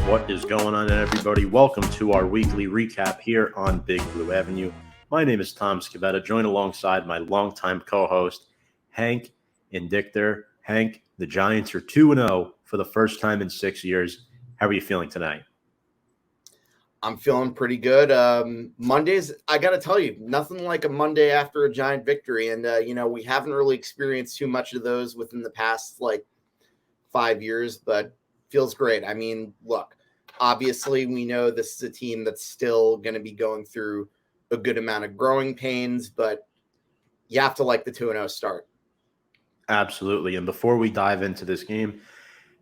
What is going on, everybody? Welcome to our weekly recap here on Big Blue Avenue. My name is Tom Scavetta, joined alongside my longtime co-host, Hank Indictor. Hank, the Giants are 2-0 for the first time in 6 years. How are you feeling tonight? I'm feeling pretty good. Mondays, I got to tell you, nothing like a Monday after a Giant victory. And, we haven't really experienced too much of those within the past, 5 years, but feels great. I mean, look, obviously we know this is a team that's still going to be going through a good amount of growing pains, but you have to like the 2-0 start. Absolutely. And before we dive into this game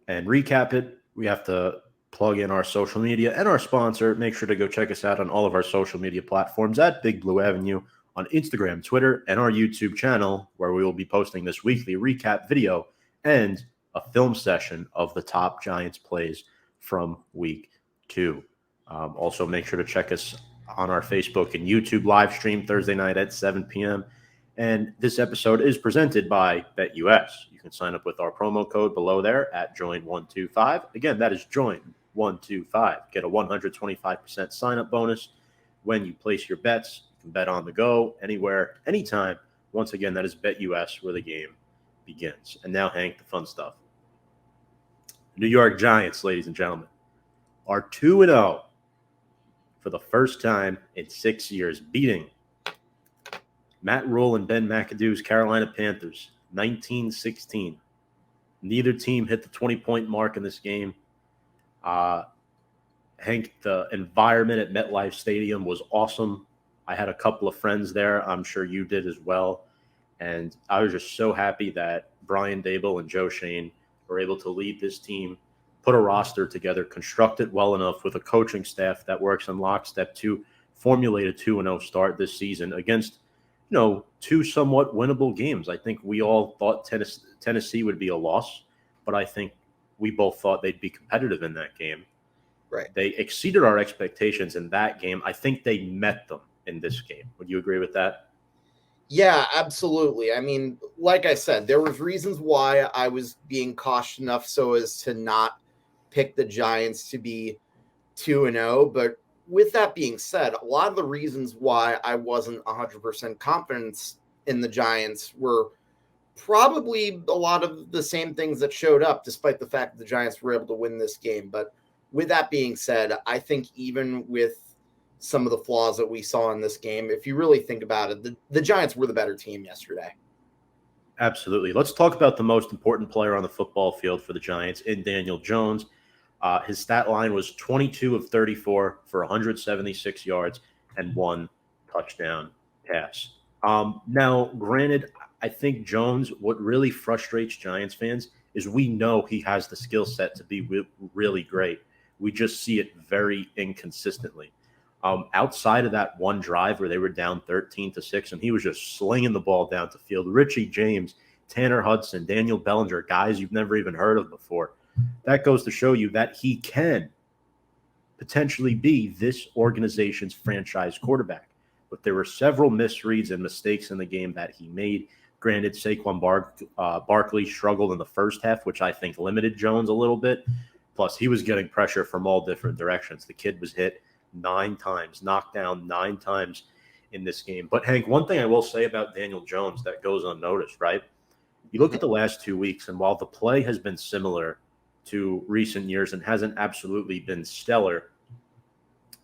and recap it, we have to plug in our social media and our sponsor. Make sure to go check us out on all of our social media platforms at Big Blue Avenue on Instagram, Twitter, and our YouTube channel, where we will be posting this weekly recap video and a film session of the top Giants plays from week 2. Also, make sure to check us on our Facebook and YouTube live stream Thursday night at 7 p.m. And this episode is presented by BetUS. You can sign up with our promo code below there at JOIN125. Again, that is JOIN125. Get a 125% sign-up bonus when you place your bets. You can bet on the go, anywhere, anytime. Once again, that is BetUS, where the game begins. And now, Hank, the fun stuff. New York Giants, ladies and gentlemen, are 2-0 for the first time in 6 years, beating Matt Rule and Ben McAdoo's Carolina Panthers, 19-16. Neither team hit the 20-point mark in this game. Hank, the environment at MetLife Stadium was awesome. I had a couple of friends there. I'm sure you did as well. And I was just so happy that Brian Daboll and Joe Schoen were able to lead this team, put a roster together, construct it well enough with a coaching staff that works in lockstep to formulate a 2-0 start this season against, two somewhat winnable games. I think we all thought Tennessee would be a loss, but I think we both thought they'd be competitive in that game. Right. They exceeded our expectations in that game. I think they met them in this game. Would you agree with that? Yeah, absolutely. I mean, like I said, there was reasons why I was being cautious enough so as to not pick the Giants to be 2-0. But with that being said, a lot of the reasons why I wasn't 100% confident in the Giants were probably a lot of the same things that showed up, despite the fact that the Giants were able to win this game. But with that being said, I think even with some of the flaws that we saw in this game, if you really think about it, the Giants were the better team yesterday. Absolutely. Let's talk about the most important player on the football field for the Giants in Daniel Jones. His stat line was 22 of 34 for 176 yards and 1 touchdown pass. Now, granted, I think Jones, what really frustrates Giants fans is we know he has the skill set to be really great. We just see it very inconsistently. Outside of that one drive where they were down 13-6, and he was just slinging the ball down the field, Richie James, Tanner Hudson, Daniel Bellinger, guys you've never even heard of before. That goes to show you that he can potentially be this organization's franchise quarterback. But there were several misreads and mistakes in the game that he made. Granted, Saquon Barkley struggled in the first half, which I think limited Jones a little bit. Plus, he was getting pressure from all different directions. The kid was hit 9 times, knocked down 9 times in this game. But, Hank, one thing I will say about Daniel Jones that goes unnoticed, right? You look at the last 2 weeks, and while the play has been similar to recent years and hasn't absolutely been stellar,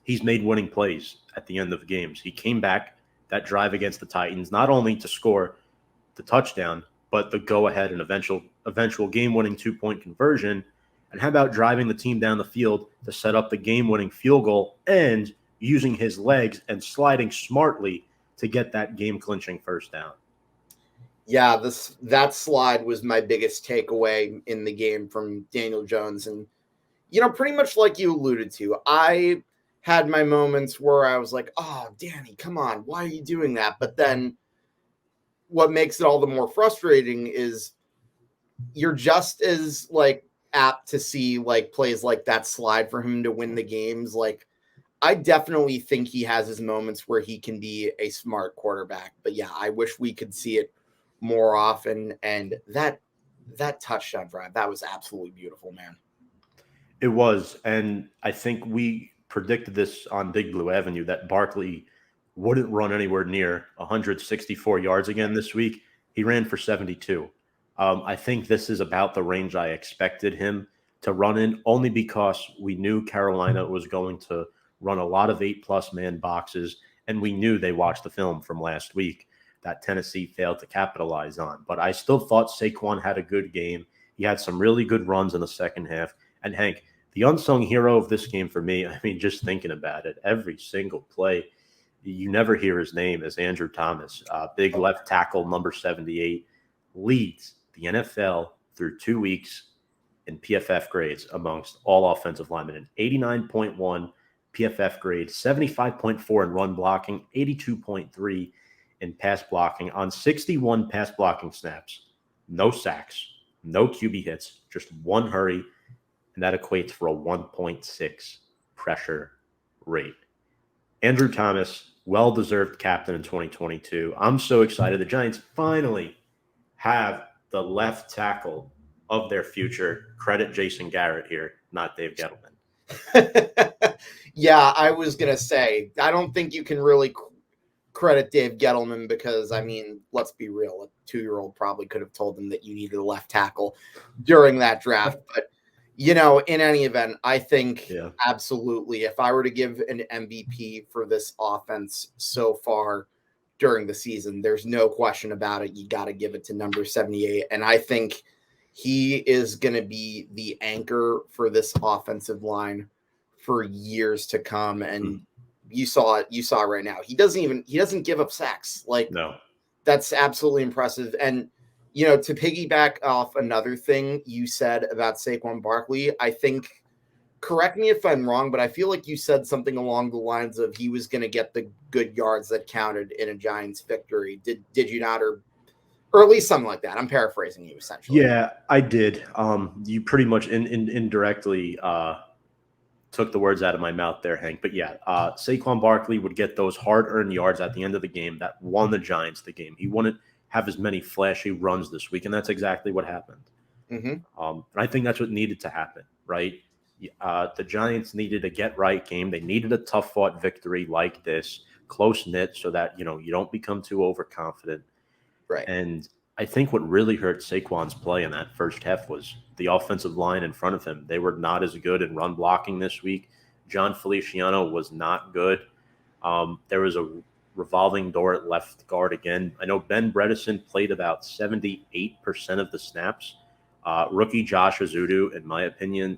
he's made winning plays at the end of games. He came back that drive against the Titans, not only to score the touchdown, but the go-ahead and eventual game-winning 2-point conversion. And how about driving the team down the field to set up the game-winning field goal and using his legs and sliding smartly to get that game-clinching first down? Yeah, that slide was my biggest takeaway in the game from Daniel Jones. And, pretty much like you alluded to, I had my moments where I was like, oh, Danny, come on, why are you doing that? But then what makes it all the more frustrating is you're just as, apt to see, plays like that slide for him to win the games. I definitely think he has his moments where he can be a smart quarterback. But, yeah, I wish we could see it more often, and that touchdown drive, that was absolutely beautiful, man. It was, and I think we predicted this on Big Blue Avenue that Barkley wouldn't run anywhere near 164 yards again this week. He ran for 72. I think this is about the range I expected him to run in, only because we knew Carolina was going to run a lot of 8+ man boxes, and we knew they watched the film from last week that Tennessee failed to capitalize on. But I still thought Saquon had a good game. He had some really good runs in the second half. And Hank, the unsung hero of this game for me, I mean, just thinking about it, every single play, you never hear his name, is Andrew Thomas, big left tackle, number 78, leads the NFL through 2 weeks in PFF grades amongst all offensive linemen. An 89.1 PFF grade, 75.4 in run blocking, 82.3 in pass blocking on 61 pass blocking snaps. No sacks, no QB hits, just one hurry, and that equates for a 1.6 pressure rate. Andrew Thomas, well-deserved captain in 2022. I'm so excited. The Giants finally have the left tackle of their future. Credit Jason Garrett here, not Dave Gettleman. Yeah, I was going to say, I don't think you can really credit Dave Gettleman because, I mean, let's be real. A 2-year-old probably could have told him that you needed a left tackle during that draft. But, you know, in any event, I think absolutely if I were to give an MVP for this offense so far during the season, there's no question about it. You got to give it to number 78. And I think he is going to be the anchor for this offensive line for years to come. And you saw it right now. He doesn't give up sacks. Like, no, that's absolutely impressive. And, you know, to piggyback off another thing you said about Saquon Barkley, I think, correct me if I'm wrong, but I feel like you said something along the lines of he was going to get the good yards that counted in a Giants victory. Did you not, or at least something like that? I'm paraphrasing you essentially. Yeah, I did. You pretty much indirectly took the words out of my mouth there, Hank. But yeah, Saquon Barkley would get those hard-earned yards at the end of the game that won the Giants the game. He wouldn't have as many flashy runs this week, and that's exactly what happened. And I think that's what needed to happen, right? The Giants needed a get-right game. They needed a tough-fought victory like this, close-knit, so that, you know, you don't become too overconfident. Right. And I think what really hurt Saquon's play in that first half was the offensive line in front of him. They were not as good in run blocking this week. John Feliciano was not good. There was a revolving door at left guard again. I know Ben Bredesen played about 78% of the snaps. Rookie Josh Azudu, in my opinion,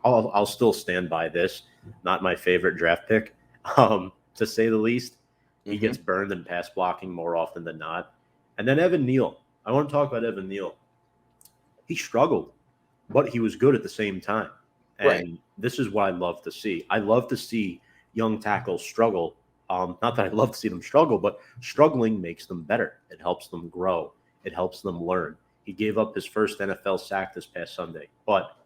I'll still stand by this. Not my favorite draft pick, to say the least. He gets burned in pass blocking more often than not. And then Evan Neal. I want to talk about Evan Neal. He struggled, but he was good at the same time. And this is what I love to see. I love to see young tackles struggle. Not that I love to see them struggle, but struggling makes them better. It helps them grow. It helps them learn. He gave up his first NFL sack this past Sunday. But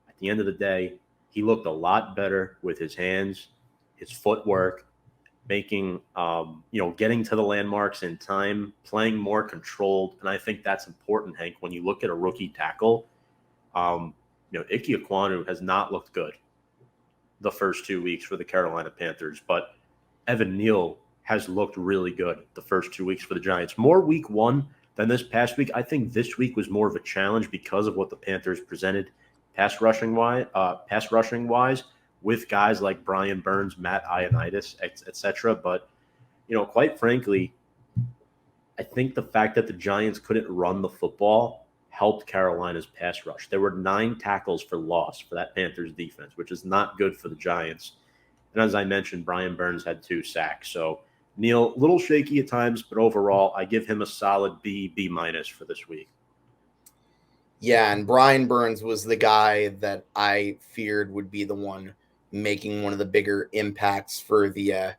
at the end of the day, he looked a lot better with his hands, his footwork, making, getting to the landmarks in time, playing more controlled. And I think that's important, Hank. When you look at a rookie tackle, Ike Ekwonu has not looked good the first 2 weeks for the Carolina Panthers, but Evan Neal has looked really good the first 2 weeks for the Giants. More week one than this past week. I think this week was more of a challenge because of what the Panthers presented pass rushing wise with guys like Brian Burns, Matt Ioannidis, etc. But, quite frankly, I think the fact that the Giants couldn't run the football helped Carolina's pass rush. There were 9 tackles for loss for that Panthers defense, which is not good for the Giants. And as I mentioned, Brian Burns had 2 sacks. So Neal, a little shaky at times, but overall, I give him a solid B minus for this week. Yeah, and Brian Burns was the guy that I feared would be the one making one of the bigger impacts for the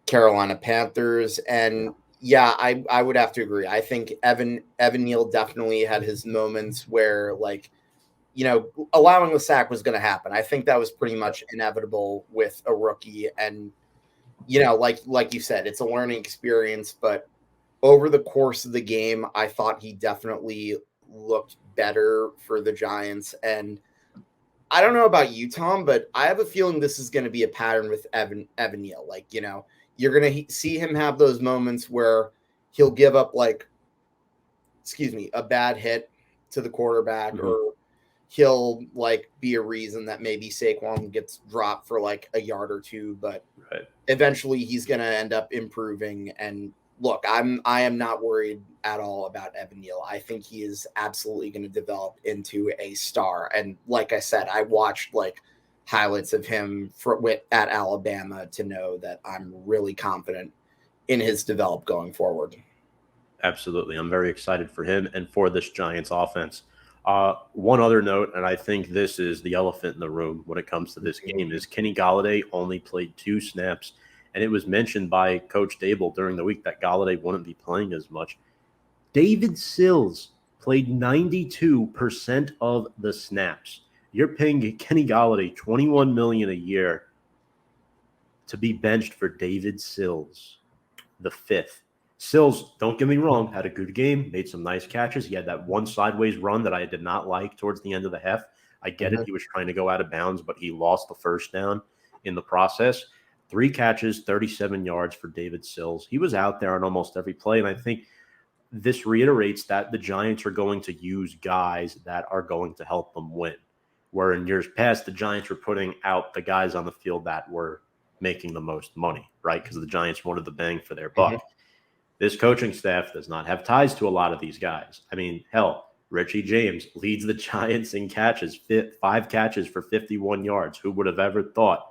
Carolina Panthers. And yeah, I would have to agree. I think Evan Neal definitely had his moments where, allowing the sack was going to happen. I think that was pretty much inevitable with a rookie. And, like you said, it's a learning experience. But over the course of the game, I thought he definitely looked better for the Giants. And I don't know about you, Tom, but I have a feeling this is going to be a pattern with Evan Neal. Like, you're going to see him have those moments where he'll give up a bad hit to the quarterback, or he'll be a reason that maybe Saquon gets dropped for a yard or two, but eventually he's going to end up improving. And look, I am not worried at all about Evan Neal. I think he is absolutely going to develop into a star. And like I said, I watched highlights of him at Alabama to know that I'm really confident in his develop going forward. Absolutely. I'm very excited for him and for this Giants offense. One other note, and I think this is the elephant in the room when it comes to this game, is Kenny Golladay only played 2 snaps. And it was mentioned by Coach Dable during the week that Golladay wouldn't be playing as much. David Sills played 92% of the snaps. You're paying Kenny Golladay $21 million a year to be benched for David Sills, the 5th. Sills, don't get me wrong, had a good game, made some nice catches. He had that one sideways run that I did not like towards the end of the half. I get it. He was trying to go out of bounds, but he lost the first down in the process. 3 catches, 37 yards for David Sills. He was out there on almost every play, and I think this reiterates that the Giants are going to use guys that are going to help them win, where in years past, the Giants were putting out the guys on the field that were making the most money, right? Because the Giants wanted the bang for their buck. This coaching staff does not have ties to a lot of these guys. I mean, hell, Richie James leads the Giants in catches, 5 catches for 51 yards. Who would have ever thought?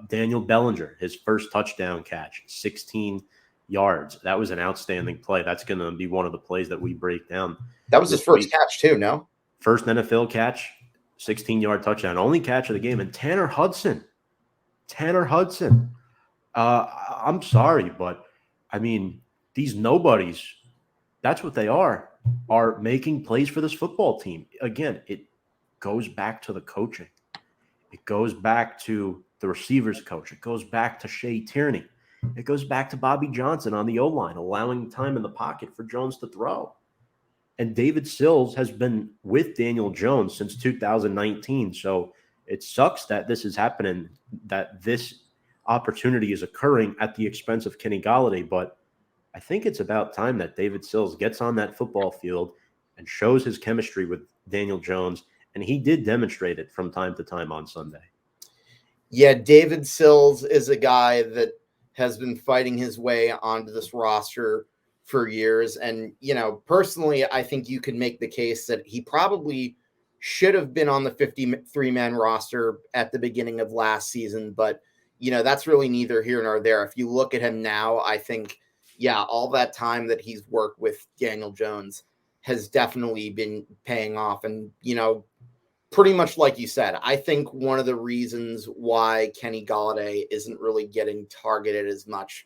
Daniel Bellinger, his first touchdown catch, 16 yards. That was an outstanding play. That's going to be one of the plays that we break down. That was his first catch too, no? First NFL catch, 16-yard touchdown. Only catch of the game. And Tanner Hudson. I'm sorry, but, I mean, these nobodies, that's what they are making plays for this football team. Again, it goes back to the coaching. It goes back to the receivers coach. It goes back to Shea Tierney. It goes back to Bobby Johnson on the O-line, allowing time in the pocket for Jones to throw. And David Sills has been with Daniel Jones since 2019. So it sucks that this is happening, that this opportunity is occurring at the expense of Kenny Golladay. But I think it's about time that David Sills gets on that football field and shows his chemistry with Daniel Jones. And he did demonstrate it from time to time on Sunday. Yeah, David Sills is a guy that has been fighting his way onto this roster for years. And, personally, I think you could make the case that he probably should have been on the 53-man roster at the beginning of last season. But, that's really neither here nor there. If you look at him now, I think, all that time that he's worked with Daniel Jones has definitely been paying off. And, pretty much like you said, I think one of the reasons why Kenny Golladay isn't really getting targeted as much,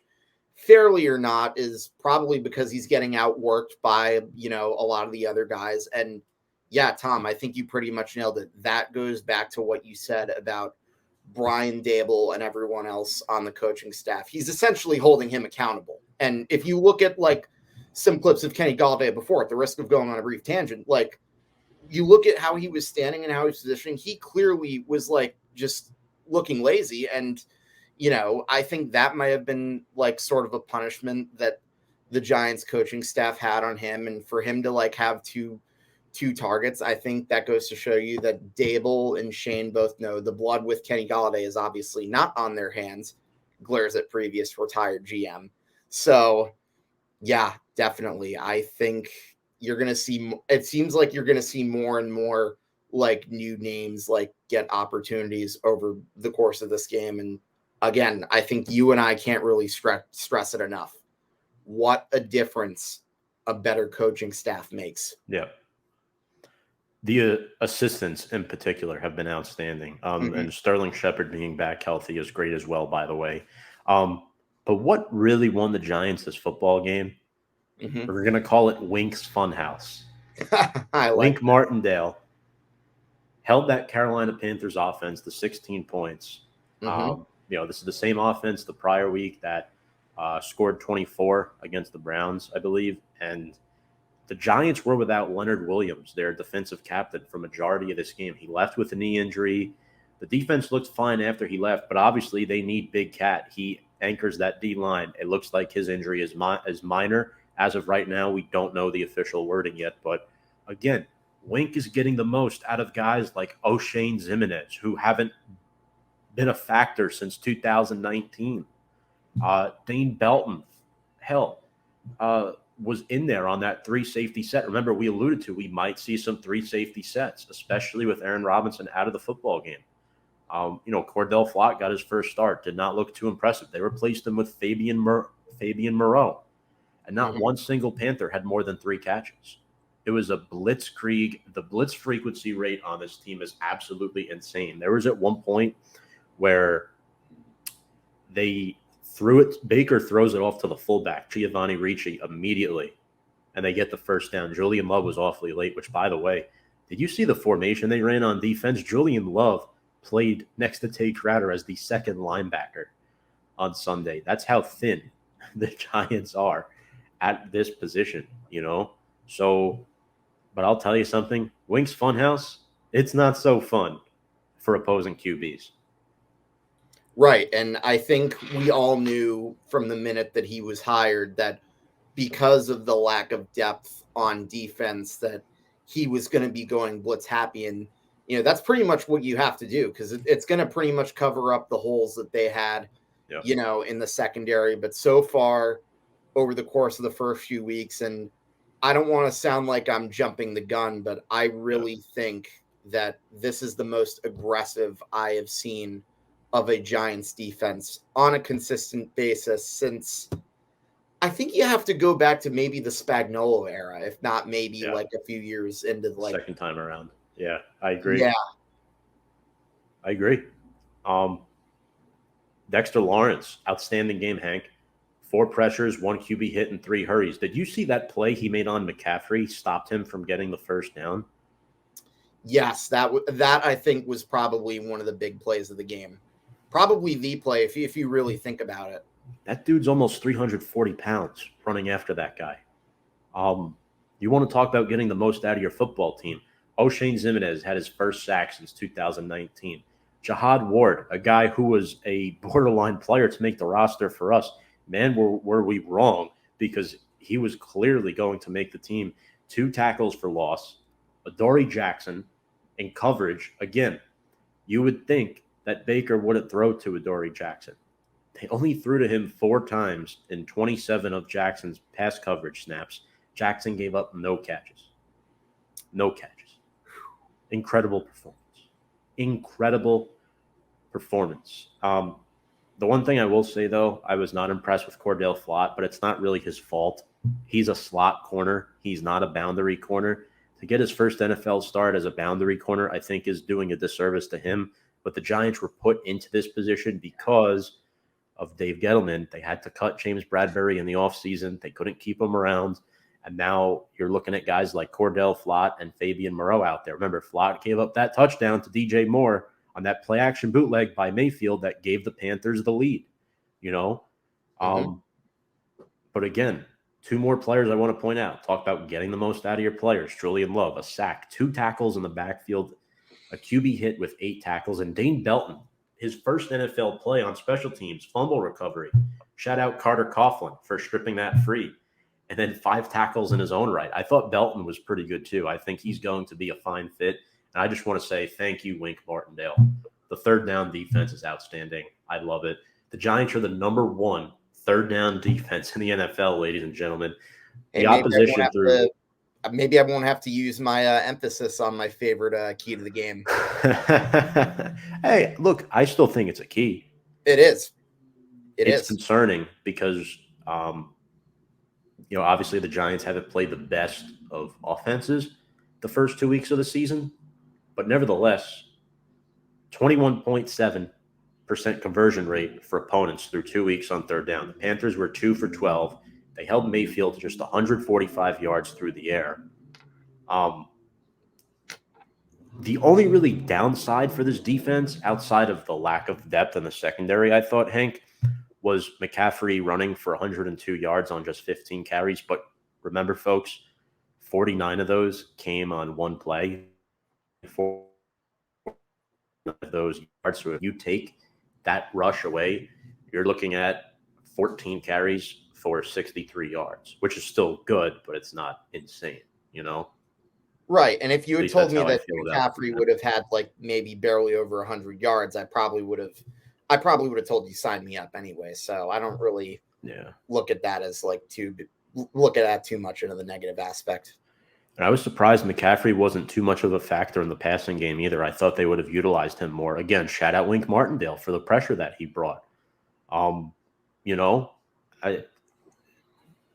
fairly or not, is probably because he's getting outworked by, a lot of the other guys. And yeah, Tom, I think you pretty much nailed it. That goes back to what you said about Brian Dable and everyone else on the coaching staff. He's essentially holding him accountable. And if you look at some clips of Kenny Golladay before, at the risk of going on a brief tangent, you look at how he was standing and how he was positioning, he clearly was just looking lazy. And, I think that might have been sort of a punishment that the Giants coaching staff had on him. And for him to have two targets, I think that goes to show you that Dable and Shane both know the blood with Kenny Golladay is obviously not on their hands. Glares at previous retired GM. So yeah, definitely. I think you're going to see, it seems like you're going to see more and more new names get opportunities over the course of this game. And again, I think you and I can't really stress it enough. What a difference a better coaching staff makes. Yeah. The assistants in particular have been outstanding. And Sterling Shepard being back healthy is great as well, by the way. But what really won the Giants this football game? We're going to call it Wink's Funhouse. Wink Martindale held that Carolina Panthers offense to 16 points. This is the same offense the prior week that scored 24 against the Browns, I believe. And The Giants were without Leonard Williams, their defensive captain, for majority of this game. He left with a knee injury. The defense looked fine after he left, but obviously they need Big Cat. He anchors that D line. It looks like his injury is minor. As of right now, we don't know the official wording yet. But again, Wink is getting the most out of guys like O'Shane Ximines, who haven't been a factor since 2019. Dane Belton, hell, was in there on that 3 safety set. Remember, we alluded to we might see some 3 safety sets, especially with Aaron Robinson out of the football game. Cordell Flott got his first start, did not look too impressive. They replaced him with Fabian Moreau, and not one single Panther had more than 3 catches. It was a blitzkrieg. The blitz frequency rate on this team is absolutely insane. There was at one point where they threw it. Baker throws it off to the fullback, Giovanni Ricci, immediately, and they get the first down. Julian Love was awfully late, which, by the way, did you see the formation they ran on defense? Julian Love played next to Tay Crowder as the second linebacker on Sunday. That's how thin the Giants are at this position, So, but I'll tell you something. Wink's Funhouse, it's not so fun for opposing QBs. Right. And I think we all knew from the minute that he was hired that because of the lack of depth on defense that he was going to be going blitz happy. And, that's pretty much what you have to do because it's going to pretty much cover up the holes that they had, in the secondary. But so far over the course of the first few weeks, and I don't want to sound like I'm jumping the gun, but I really think that this is the most aggressive I have seen of a Giants defense on a consistent basis since I think you have to go back to maybe the Spagnuolo era, if not maybe like a few years into the second time around. Yeah, I agree. Yeah. I agree. Dexter Lawrence, outstanding game, Hank. 4 pressures, 1 QB hit, and 3 hurries. Did you see that play he made on McCaffrey stopped him from getting the first down? Yes, that I think was probably one of the big plays of the game. Probably the play if you really think about it. That dude's almost 340 pounds running after that guy. You want to talk about getting the most out of your football team. O'Shane Ximines had his first sack since 2019. Jihad Ward, a guy who was a borderline player to make the roster for us. Man, were we wrong because he was clearly going to make the team. 2 tackles for loss. Adoree Jackson in coverage. Again, you would think that Baker wouldn't throw to Adoree Jackson. They only threw to him 4 times in 27 of Jackson's pass coverage snaps. Jackson gave up no catches. No catches. Incredible performance. Incredible performance. The one thing I will say, though, I was not impressed with Cordell Flott, but it's not really his fault. He's a slot corner. He's not a boundary corner. To get his first NFL start as a boundary corner, I think is doing a disservice to him. But the Giants were put into this position because of Dave Gettleman. They had to cut James Bradbury in the offseason. They couldn't keep him around. And now you're looking at guys like Cordell Flott and Fabian Moreau out there. Remember, Flott gave up that touchdown to DJ Moore on that play-action bootleg by Mayfield that gave the Panthers the lead, But again, 2 more players I want to point out. Talk about getting the most out of your players. Julian Love, a sack, 2 tackles in the backfield, a QB hit with 8 tackles, and Dane Belton, his first NFL play on special teams, fumble recovery. Shout out Carter Coughlin for stripping that free. And then 5 tackles in his own right. I thought Belton was pretty good too. I think he's going to be a fine fit. And I just want to say thank you, Wink Martindale. The third down defense is outstanding. I love it. The Giants are the number 1 third down defense in the NFL, ladies and gentlemen. The opposition through. Maybe I won't have to use my emphasis on my favorite key to the game. Hey, look, I still think it's a key. It is. It's concerning because, obviously the Giants haven't played the best of offenses the first 2 weeks of the season. But nevertheless, 21.7% conversion rate for opponents through 2 weeks on third down. The Panthers were 2 for 12. They held Mayfield to just 145 yards through the air. The only really downside for this defense, outside of the lack of depth in the secondary, I thought, Hank, was McCaffrey running for 102 yards on just 15 carries. But remember, folks, 49 of those came on one play. 4 of those yards. So if you take that rush away, you're looking at 14 carries for 63 yards, which is still good, but it's not insane, you know? Right. And if you At had least told that's me how I that feel about McCaffrey it. would have had like maybe barely over 100 yards, I probably would have told you sign me up anyway. So I don't really look at that as like look at that too much into the negative aspect. And I was surprised McCaffrey wasn't too much of a factor in the passing game either. I thought they would have utilized him more. Again, shout out Wink Martindale for the pressure that he brought. You know, I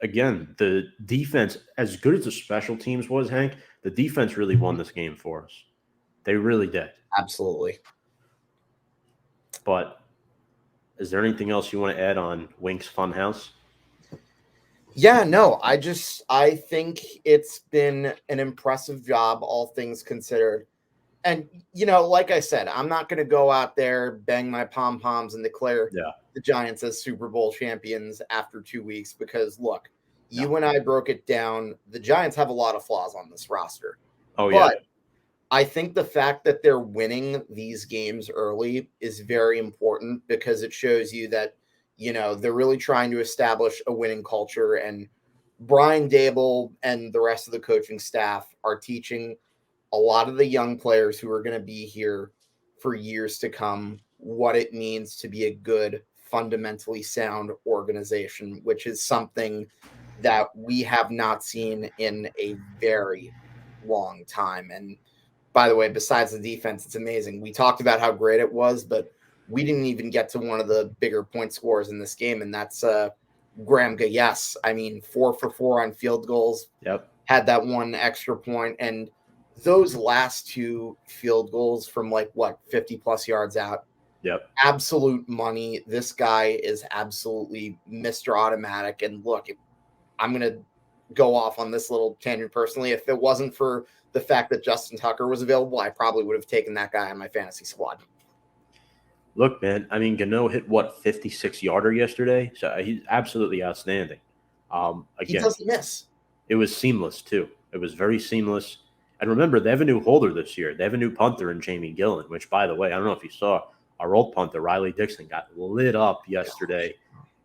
again, the defense, as good as the special teams was, Hank, the defense really won this game for us. They really did. Absolutely. But is there anything else you want to add on Wink's Funhouse? Yeah, no, I think it's been an impressive job, all things considered. And, like I said, I'm not going to go out there, bang my pom poms, and declare the Giants as Super Bowl champions after 2 weeks because, look, you and I broke it down. The Giants have a lot of flaws on this roster. Oh, but yeah. I think the fact that they're winning these games early is very important because it shows you that, they're really trying to establish a winning culture. And Brian Dable and the rest of the coaching staff are teaching a lot of the young players who are going to be here for years to come what it means to be a good, fundamentally sound organization, which is something that we have not seen in a very long time. And by the way, besides the defense, it's amazing. We talked about how great it was, but we didn't even get to one of the bigger point scorers in this game, and that's Graham Gayes. I mean, 4 for 4 on field goals. Yep. Had that one extra point, and those last 2 field goals from 50 plus yards out. Yep. Absolute money. This guy is absolutely Mr. Automatic. And look, I'm going to go off on this little tangent personally. If it wasn't for the fact that Justin Tucker was available, I probably would have taken that guy on my fantasy squad. Look, man, I mean, Gano hit 56-yarder yesterday? So he's absolutely outstanding. Again, he doesn't miss. It was seamless, too. It was very seamless. And remember, they have a new holder this year. They have a new punter in Jamie Gillen, which, by the way, I don't know if you saw, our old punter, Riley Dixon, got lit up yesterday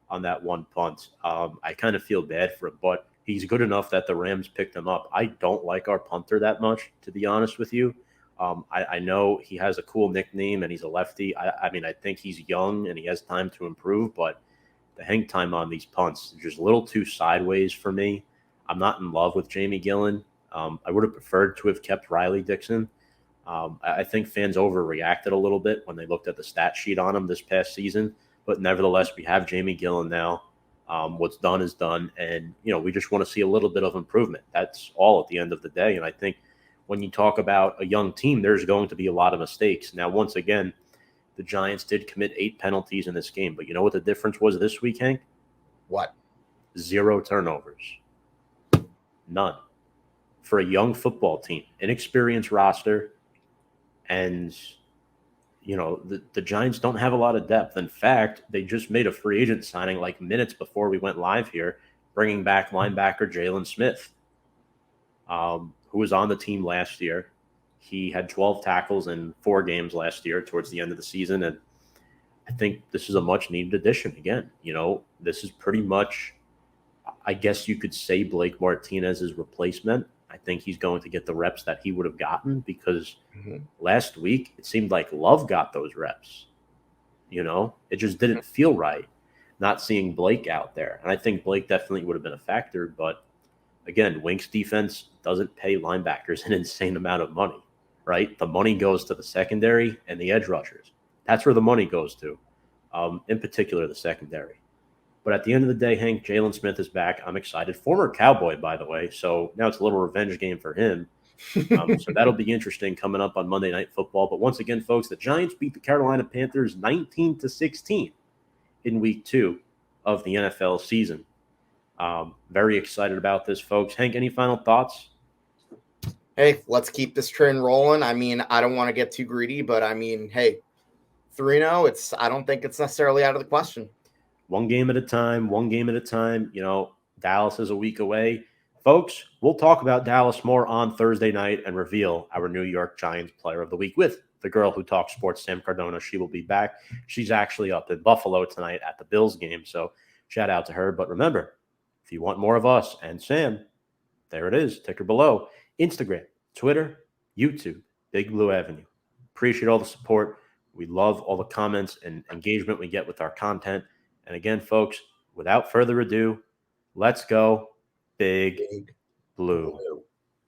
on that one punt. I kind of feel bad for him, but he's good enough that the Rams picked him up. I don't like our punter that much, to be honest with you. I know he has a cool nickname and he's a lefty. I mean, I think he's young and he has time to improve, but the hang time on these punts is just a little too sideways for me. I'm not in love with Jamie Gillen. I would have preferred to have kept Riley Dixon. I think fans overreacted a little bit when they looked at the stat sheet on him this past season. But nevertheless, we have Jamie Gillen now. What's done is done. And, we just want to see a little bit of improvement. That's all at the end of the day. And I think when you talk about a young team, there's going to be a lot of mistakes. Now, once again, the Giants did commit 8 penalties in this game. But you know what the difference was this week, Hank? What? 0 turnovers. None. For a young football team, inexperienced roster, and the Giants don't have a lot of depth. In fact, they just made a free agent signing like minutes before we went live here, bringing back linebacker Jaylon Smith, who was on the team last year. He had 12 tackles in 4 games last year towards the end of the season, and I think this is a much-needed addition. Again, this is pretty much, I guess you could say, Blake Martinez's replacement. I think he's going to get the reps that he would have gotten because last week it seemed like Love got those reps. It just didn't feel right not seeing Blake out there. And I think Blake definitely would have been a factor. But again, Wink's defense doesn't pay linebackers an insane amount of money, right? The money goes to the secondary and the edge rushers. That's where the money goes to, in particular the secondary. But at the end of the day, Hank, Jaylon Smith is back. I'm excited. Former Cowboy, by the way. So now it's a little revenge game for him. So that'll be interesting coming up on Monday Night Football. But once again, folks, the Giants beat the Carolina Panthers 19-16 in week 2 of the NFL season. Very excited about this, folks. Hank, any final thoughts? Hey, let's keep this train rolling. I mean, I don't want to get too greedy, but I mean, hey, 3-0, I don't think it's necessarily out of the question. One game at a time. Dallas is a week away. Folks, we'll talk about Dallas more on Thursday night and reveal our New York Giants Player of the Week with the girl who talks sports, Sam Cardona. She will be back. She's actually up in Buffalo tonight at the Bills game, so shout out to her. But remember, if you want more of us and Sam, there it is, ticker below. Instagram, Twitter, YouTube, Big Blue Avenue. Appreciate all the support. We love all the comments and engagement we get with our content. And again, folks, without further ado, let's go Big Blue.